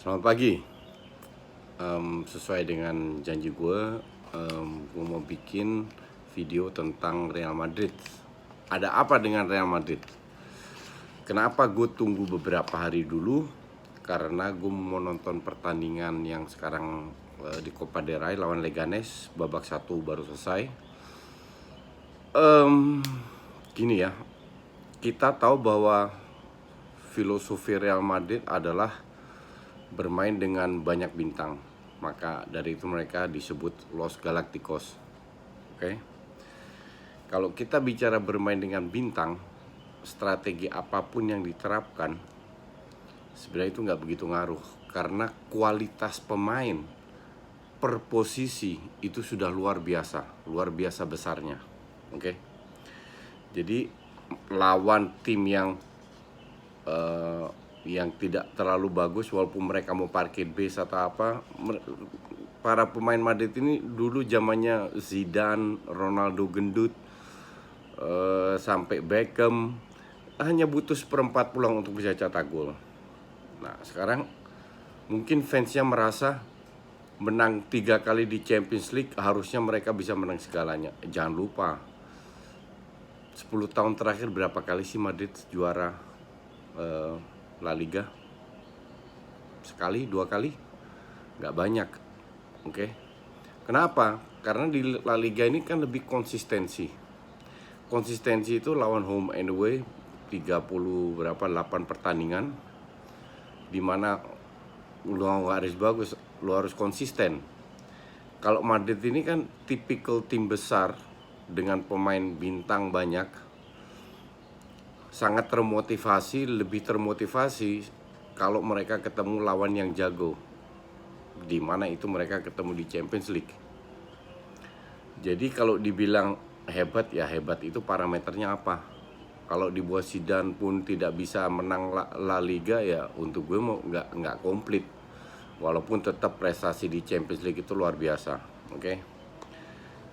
Selamat pagi. Sesuai dengan janji gue mau bikin video tentang Real Madrid. Ada apa dengan Real Madrid? Kenapa gue tunggu beberapa hari dulu? Karena gue mau nonton pertandingan yang sekarang di Copa del Rey lawan Leganes, babak 1 baru selesai. Gini ya, kita tahu bahwa filosofi Real Madrid adalah bermain dengan banyak bintang. Maka dari itu mereka disebut Los Galacticos. Oke. Kalau kita bicara bermain dengan bintang, strategi apapun yang diterapkan sebenarnya itu nggak begitu ngaruh, karena kualitas pemain per posisi itu sudah luar biasa besarnya. Oke. Jadi lawan tim yang tidak terlalu bagus, walaupun mereka mau parkir base atau apa, para pemain Madrid ini dulu zamannya Zidane, Ronaldo gendut, sampai Beckham, hanya butuh seperempat peluang untuk bisa cetak gol. Nah sekarang mungkin fansnya merasa menang 3 kali di Champions League harusnya mereka bisa menang segalanya. Jangan lupa 10 tahun terakhir berapa kali sih Madrid juara La Liga? Sekali, 2 kali? Nggak banyak. Oke. Kenapa? Karena di La Liga ini kan lebih konsistensi. Konsistensi itu lawan home and away 8 pertandingan, dimana lu nggak harus bagus, lu harus konsisten. Kalau Madrid ini kan tipikal tim besar dengan pemain bintang banyak, sangat termotivasi, lebih termotivasi kalau mereka ketemu lawan yang jago, di mana itu mereka ketemu di Champions League. Jadi kalau dibilang hebat, ya hebat itu parameternya apa? Kalau dibuat Zidane pun tidak bisa menang La Liga, ya untuk gue mau nggak komplit. Walaupun tetap prestasi di Champions League itu luar biasa. Oke.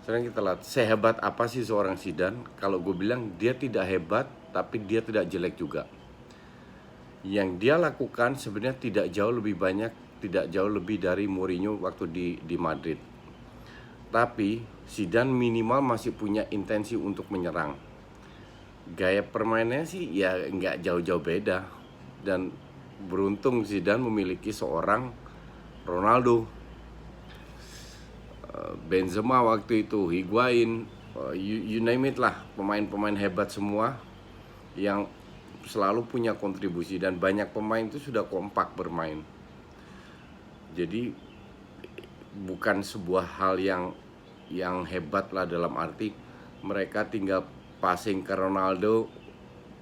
Sekarang kita lihat sehebat apa sih seorang Zidane. Kalau gue bilang dia tidak hebat, tapi dia tidak jelek juga. Yang dia lakukan sebenarnya tidak jauh lebih banyak, tidak jauh lebih dari Mourinho waktu di Madrid. Tapi Zidane minimal masih punya intensi untuk menyerang. Gaya permainannya sih ya nggak jauh-jauh beda. Dan beruntung Zidane memiliki seorang Ronaldo, Benzema waktu itu, Higuain, you name it lah, pemain-pemain hebat semua yang selalu punya kontribusi, dan banyak pemain itu sudah kompak bermain. Jadi bukan sebuah hal yang hebat lah, dalam arti mereka tinggal passing ke Ronaldo,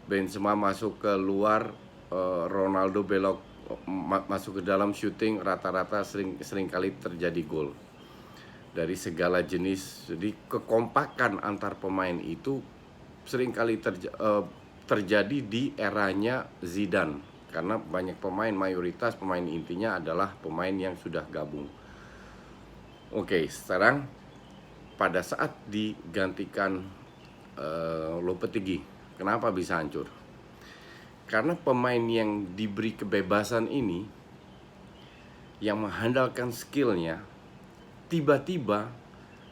Benzema masuk ke luar, Ronaldo belok masuk ke dalam, shooting, rata-rata sering kali terjadi gol dari segala jenis. Jadi kekompakan antar pemain itu seringkali terjadi di eranya Zidane, karena banyak pemain, mayoritas pemain intinya adalah pemain yang sudah gabung. Oke, sekarang pada saat digantikan Lopetegui, kenapa bisa hancur? Karena pemain yang diberi kebebasan ini, yang mengandalkan skillnya, tiba-tiba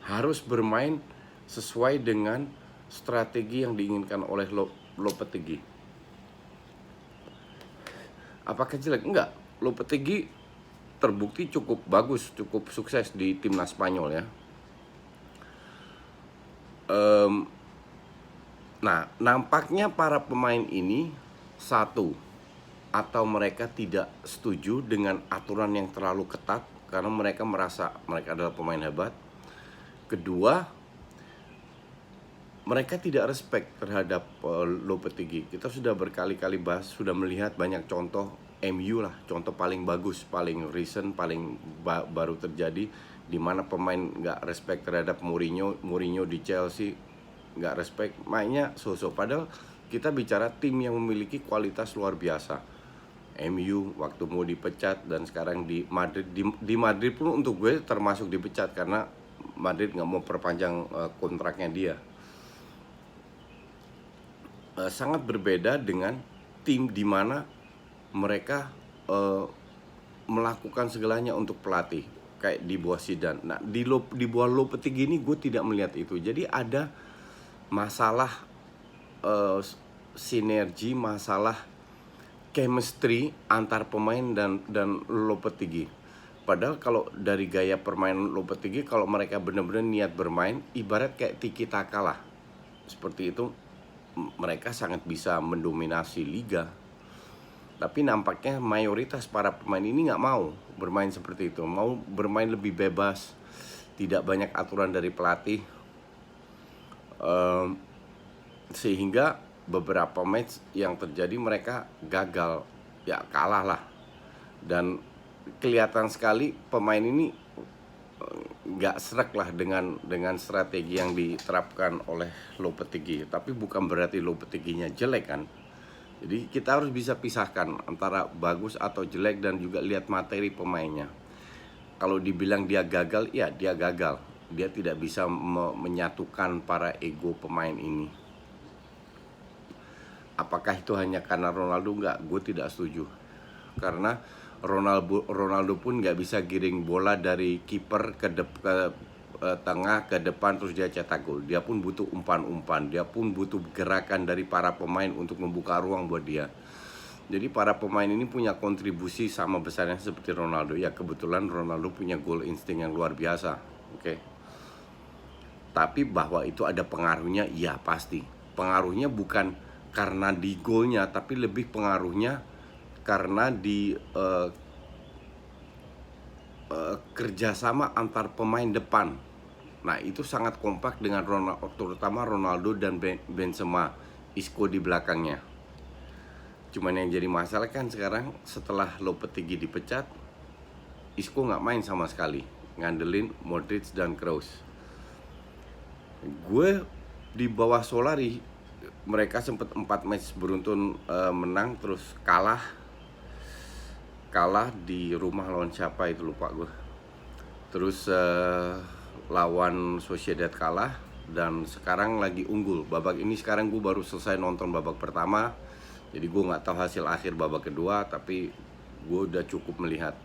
harus bermain sesuai dengan strategi yang diinginkan oleh Lopetegui. Apakah jelek? Enggak. Lopetegui terbukti cukup bagus, cukup sukses di timnas Spanyol ya. Nah, nampaknya para pemain ini, satu, atau mereka tidak setuju dengan aturan yang terlalu ketat karena mereka merasa mereka adalah pemain hebat. Kedua, mereka tidak respect terhadap Lopetegui. Kita sudah berkali-kali bahas, sudah melihat banyak contoh MU lah, contoh paling bagus, paling recent, paling baru terjadi, di mana pemain nggak respect terhadap Mourinho di Chelsea, nggak respect, mainnya so-so. Padahal kita bicara tim yang memiliki kualitas luar biasa. MU waktu mau dipecat, dan sekarang di Madrid, di Madrid pun untuk gue termasuk dipecat karena Madrid nggak mau perpanjang kontraknya dia. Sangat berbeda dengan tim di mana mereka melakukan segalanya untuk pelatih kayak di bawah Zidane. Nah, di bawah Lopetegui ini gue tidak melihat itu. Jadi ada masalah sinergi, masalah chemistry antar pemain dan Lopetegui. Padahal kalau dari gaya permainan Lopetegui, kalau mereka benar-benar niat bermain, ibarat kayak tiki taka lah. Seperti itu, mereka sangat bisa mendominasi liga. Tapi nampaknya mayoritas para pemain ini nggak mau bermain seperti itu. Mau bermain lebih bebas, tidak banyak aturan dari pelatih. Sehingga beberapa match yang terjadi mereka gagal, ya kalah lah. Dan kelihatan sekali pemain ini nggak srek lah dengan strategi yang diterapkan oleh Lopetegui. Tapi bukan berarti Lopetegui-nya jelek kan. Jadi kita harus bisa pisahkan antara bagus atau jelek dan juga lihat materi pemainnya. Kalau dibilang dia gagal, ya dia gagal. Dia tidak bisa menyatukan para ego pemain ini. Apakah itu hanya karena Ronaldo? Enggak, gue tidak setuju. Karena Ronaldo pun nggak bisa giring bola dari kiper ke tengah ke depan terus dia cetak gol. Dia pun butuh umpan-umpan, dia pun butuh gerakan dari para pemain untuk membuka ruang buat dia. Jadi para pemain ini punya kontribusi sama besarnya seperti Ronaldo. Ya kebetulan Ronaldo punya goal insting yang luar biasa. Oke. Tapi bahwa itu ada pengaruhnya, ya pasti. Pengaruhnya bukan karena di golnya, tapi lebih pengaruhnya karena di kerjasama antar pemain depan. Nah itu sangat kompak dengan Ronaldo, terutama Ronaldo dan Benzema, Isco di belakangnya. Cuman yang jadi masalah kan sekarang setelah Lopetegui dipecat, Isco nggak main sama sekali, ngandelin Modric dan Kroos. Gue di bawah Solari, mereka sempat 4 match beruntun menang terus kalah di rumah lawan siapa itu lupa gue. Terus lawan Sociedad kalah dan sekarang lagi unggul. Babak ini sekarang gue baru selesai nonton babak pertama. Jadi gue nggak tahu hasil akhir babak kedua, tapi gue udah cukup melihat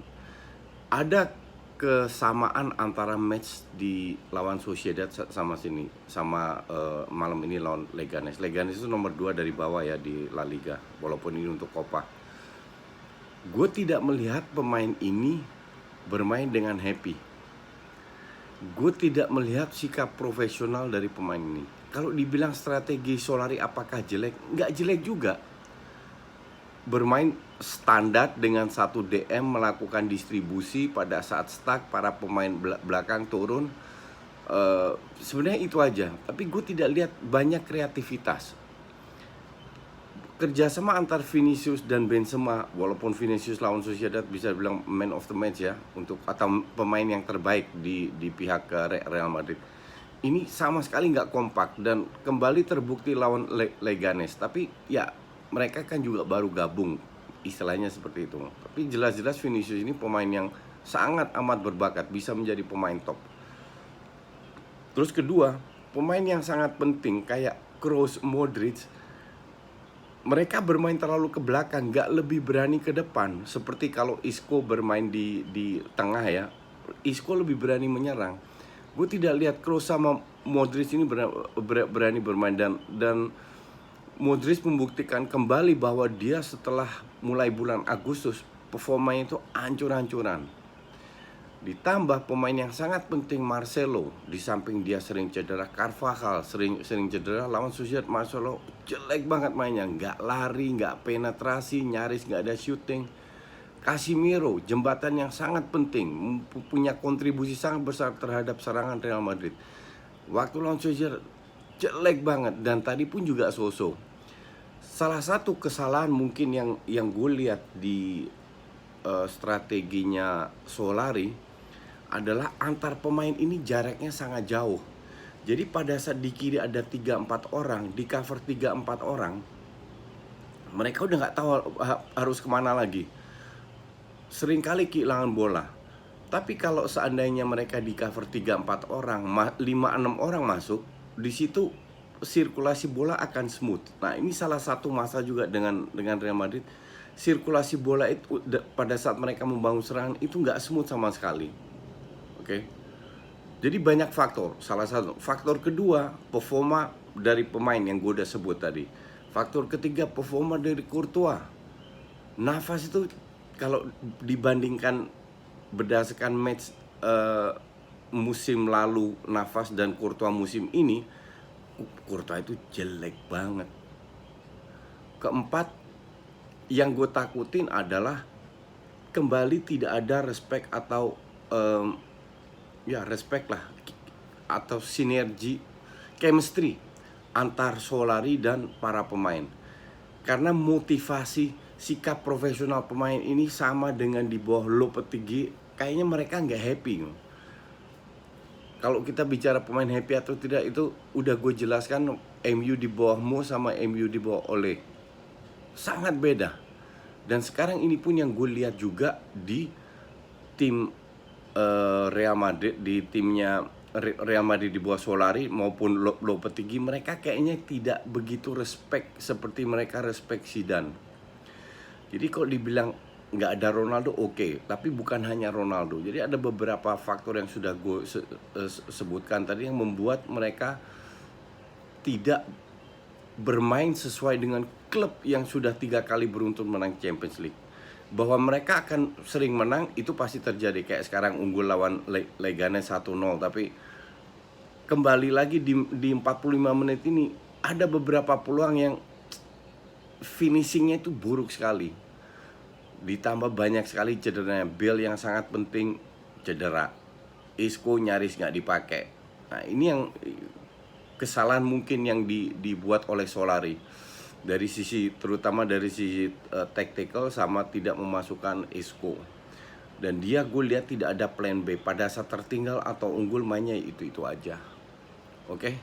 ada kesamaan antara match di lawan Sociedad sama malam ini lawan Leganes. Leganes itu nomor 2 dari bawah ya di La Liga, walaupun ini untuk Copa. Gue tidak melihat pemain ini bermain dengan happy. Gue tidak melihat sikap profesional dari pemain ini. Kalau dibilang strategi Solari apakah jelek? Nggak jelek juga. Bermain standar dengan 1 DM, melakukan distribusi pada saat stuck, para pemain belakang turun. Sebenarnya itu aja. Tapi gue tidak lihat banyak kreativitas. Kerjasama antar Vinicius dan Benzema, walaupun Vinicius lawan Sociedad bisa bilang man of the match ya, atau pemain yang terbaik di pihak Real Madrid, ini sama sekali nggak kompak dan kembali terbukti lawan Leganes. Tapi ya mereka kan juga baru gabung, istilahnya seperti itu. Tapi jelas-jelas Vinicius ini pemain yang sangat amat berbakat, bisa menjadi pemain top. Terus kedua, pemain yang sangat penting kayak Kroos, Modric, mereka bermain terlalu ke belakang, nggak lebih berani ke depan. Seperti kalau Isco bermain di tengah ya, Isco lebih berani menyerang. Gue tidak lihat Kroos sama Modric ini berani bermain dan Modric membuktikan kembali bahwa dia setelah mulai bulan Agustus performanya itu hancur-hancuran. Ditambah pemain yang sangat penting Marcelo, di samping dia sering cedera, Carvajal sering cedera, lawan Sociedad Marcelo jelek banget mainnya, nggak lari, nggak penetrasi, nyaris nggak ada shooting. Casemiro, jembatan yang sangat penting, punya kontribusi sangat besar terhadap serangan Real Madrid. Waktu lawan Sociedad jelek banget dan tadi pun juga so-so. Salah satu kesalahan mungkin yang gue lihat di strateginya Solari adalah antar pemain ini jaraknya sangat jauh. Jadi pada saat di kiri ada 3-4 orang, di cover 3-4 orang, mereka udah nggak tahu harus kemana lagi. Seringkali kehilangan bola. Tapi kalau seandainya mereka di cover 3-4 orang, 5-6 orang masuk, di situ sirkulasi bola akan smooth. Nah ini salah satu masalah juga dengan Real Madrid. sirkulasi bola itu pada saat mereka membangun serangan itu nggak smooth sama sekali. Oke. Jadi banyak faktor. Salah satu faktor kedua, performa dari pemain yang gue udah sebut tadi. Faktor ketiga, performa dari Courtois. Nafas itu kalau dibandingkan berdasarkan match musim lalu Nafas dan Courtois musim ini, Courtois itu jelek banget. Keempat, yang gue takutin adalah kembali tidak ada respect atau ya respect lah, atau sinergi, chemistry antar Solari dan para pemain. Karena motivasi, sikap profesional pemain ini sama dengan di bawah Lopetegui, kayaknya mereka nggak happy. Kalau kita bicara pemain happy atau tidak, itu udah gue jelaskan. MU di bawah Mo sama MU di bawah Ole sangat beda. Dan sekarang ini pun yang gue lihat juga di tim Real Madrid, di timnya Real Madrid di bawah Solari maupun Lopetegui, mereka kayaknya tidak begitu respect seperti mereka respect Zidane. Jadi kalau dibilang nggak ada Ronaldo, oke, tapi bukan hanya Ronaldo. Jadi ada beberapa faktor yang sudah gue sebutkan tadi yang membuat mereka tidak bermain sesuai dengan klub yang sudah 3 kali beruntun menang Champions League. Bahwa mereka akan sering menang itu pasti terjadi. Kayak sekarang unggul lawan Leganes 1-0, tapi kembali lagi di 45 menit ini ada beberapa peluang yang finishingnya itu buruk sekali. Ditambah banyak sekali cederanya. Bale yang sangat penting cedera, Isco nyaris nggak dipakai. Nah ini yang kesalahan mungkin yang dibuat oleh Solari dari sisi, terutama dari sisi tactical, sama tidak memasukkan Isco. Dan dia, gue lihat tidak ada plan B pada saat tertinggal atau unggul, mainnya itu aja. Oke,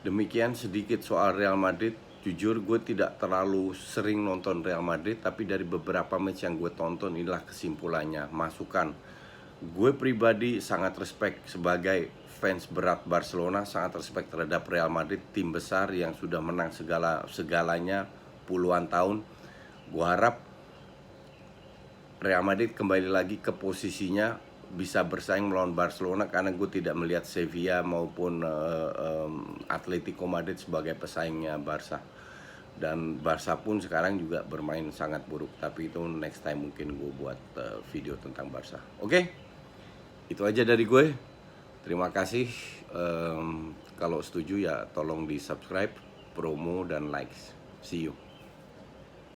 demikian sedikit soal Real Madrid. Jujur gue tidak terlalu sering nonton Real Madrid, tapi dari beberapa match yang gue tonton inilah kesimpulannya, masukan. Gue pribadi sangat respect sebagai fans berat Barcelona, sangat respect terhadap Real Madrid, tim besar yang sudah menang segalanya puluhan tahun. Gue harap Real Madrid kembali lagi ke posisinya, bisa bersaing melawan Barcelona, karena gue tidak melihat Sevilla maupun Atletico Madrid sebagai pesaingnya Barca. Dan Barca pun sekarang juga bermain sangat buruk, tapi itu next time mungkin gue buat video tentang Barca. Oke? Itu aja dari gue. Terima kasih. Kalau setuju ya tolong di subscribe, promo, dan likes. See you.